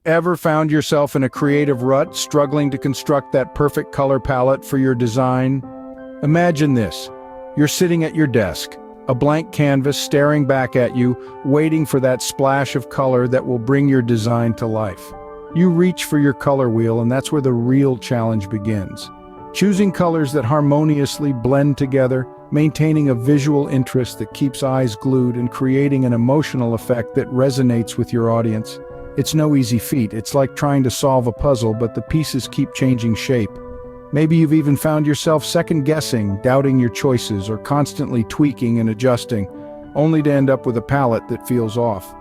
Ever found yourself in a creative rut, struggling to construct that perfect color palette for your design? Imagine this. You're sitting at your desk, a blank canvas staring back at you, waiting for that splash of color that will bring your design to life. You reach for your color wheel, and that's where the real challenge begins. Choosing colors that harmoniously blend together, maintaining a visual interest that keeps eyes glued, and creating an emotional effect that resonates with your audience. It's no easy feat. It's like trying to solve a puzzle, but the pieces keep changing shape. Maybe you've even found yourself second-guessing, doubting your choices, or constantly tweaking and adjusting, only to end up with a palette that feels off.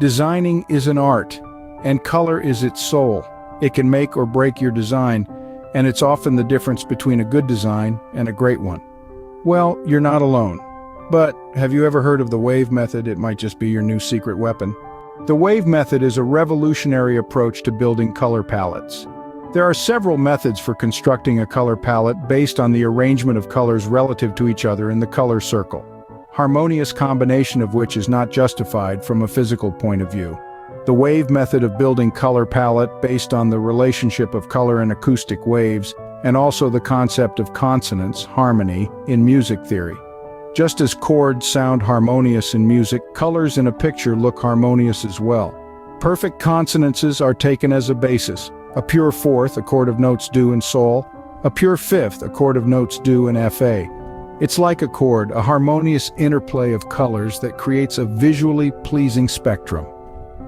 Designing is an art, and color is its soul. It can make or break your design, and it's often the difference between a good design and a great one. Well, you're not alone. But have you ever heard of the wave method? It might just be your new secret weapon. The wave method is a revolutionary approach to building color palettes. There are several methods for constructing a color palette based on the arrangement of colors relative to each other in the color circle, harmonious combination of which is not justified from a physical point of view. The wave method of building color palette based on the relationship of color and acoustic waves, and also the concept of consonance, harmony, in music theory. Just as chords sound harmonious in music, colors in a picture look harmonious as well. Perfect consonances are taken as a basis. A pure fourth, a chord of notes do in sol. A pure fifth, a chord of notes do in fa. It's like a chord, a harmonious interplay of colors that creates a visually pleasing spectrum.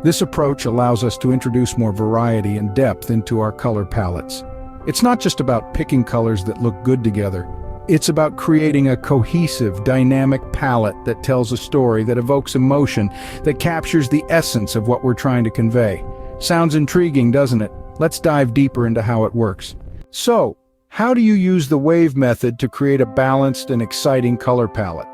This approach allows us to introduce more variety and depth into our color palettes. It's not just about picking colors that look good together. It's about creating a cohesive, dynamic palette that tells a story, that evokes emotion, that captures the essence of what we're trying to convey. Sounds intriguing, doesn't it? Let's dive deeper into how it works. So, how do you use the wave method to create a balanced and exciting color palette?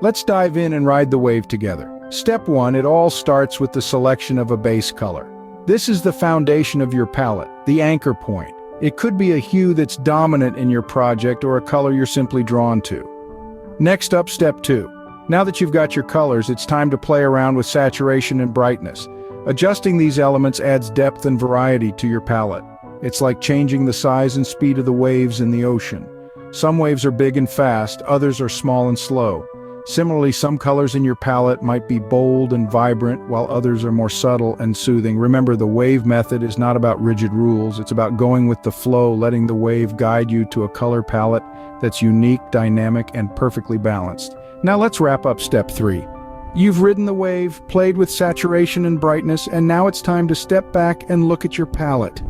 Let's dive in and ride the wave together. Step 1, it all starts with the selection of a base color. This is the foundation of your palette, the anchor point. It could be a hue that's dominant in your project or a color you're simply drawn to. Next up, step 2. Now that you've got your colors, it's time to play around with saturation and brightness. Adjusting these elements adds depth and variety to your palette. It's like changing the size and speed of the waves in the ocean. Some waves are big and fast, others are small and slow. Similarly, some colors in your palette might be bold and vibrant, while others are more subtle and soothing. Remember, the wave method is not about rigid rules. It's about going with the flow, letting the wave guide you to a color palette that's unique, dynamic, and perfectly balanced. Now let's wrap up step 3. You've ridden the wave, played with saturation and brightness, and now it's time to step back and look at your palette.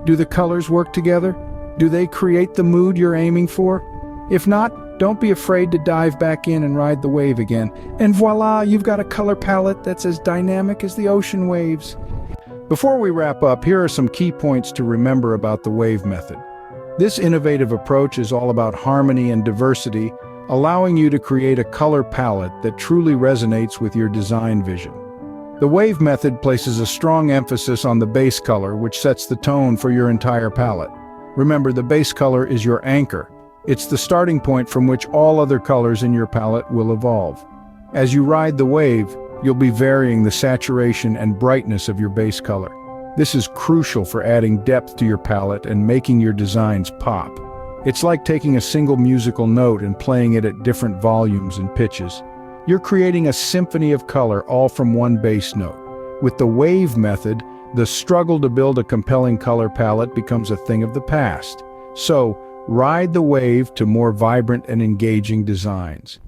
Do the colors work together? Do they create the mood you're aiming for? If not, don't be afraid to dive back in and ride the wave again. And voila, you've got a color palette that's as dynamic as the ocean waves. Before we wrap up, here are some key points to remember about the wave method. This innovative approach is all about harmony and diversity, allowing you to create a color palette that truly resonates with your design vision. The wave method places a strong emphasis on the base color, which sets the tone for your entire palette. Remember, the base color is your anchor. It's the starting point from which all other colors in your palette will evolve. As you ride the wave, you'll be varying the saturation and brightness of your base color. This is crucial for adding depth to your palette and making your designs pop. It's like taking a single musical note and playing it at different volumes and pitches. You're creating a symphony of color all from one bass note. With the wave method, the struggle to build a compelling color palette becomes a thing of the past. So, ride the wave to more vibrant and engaging designs.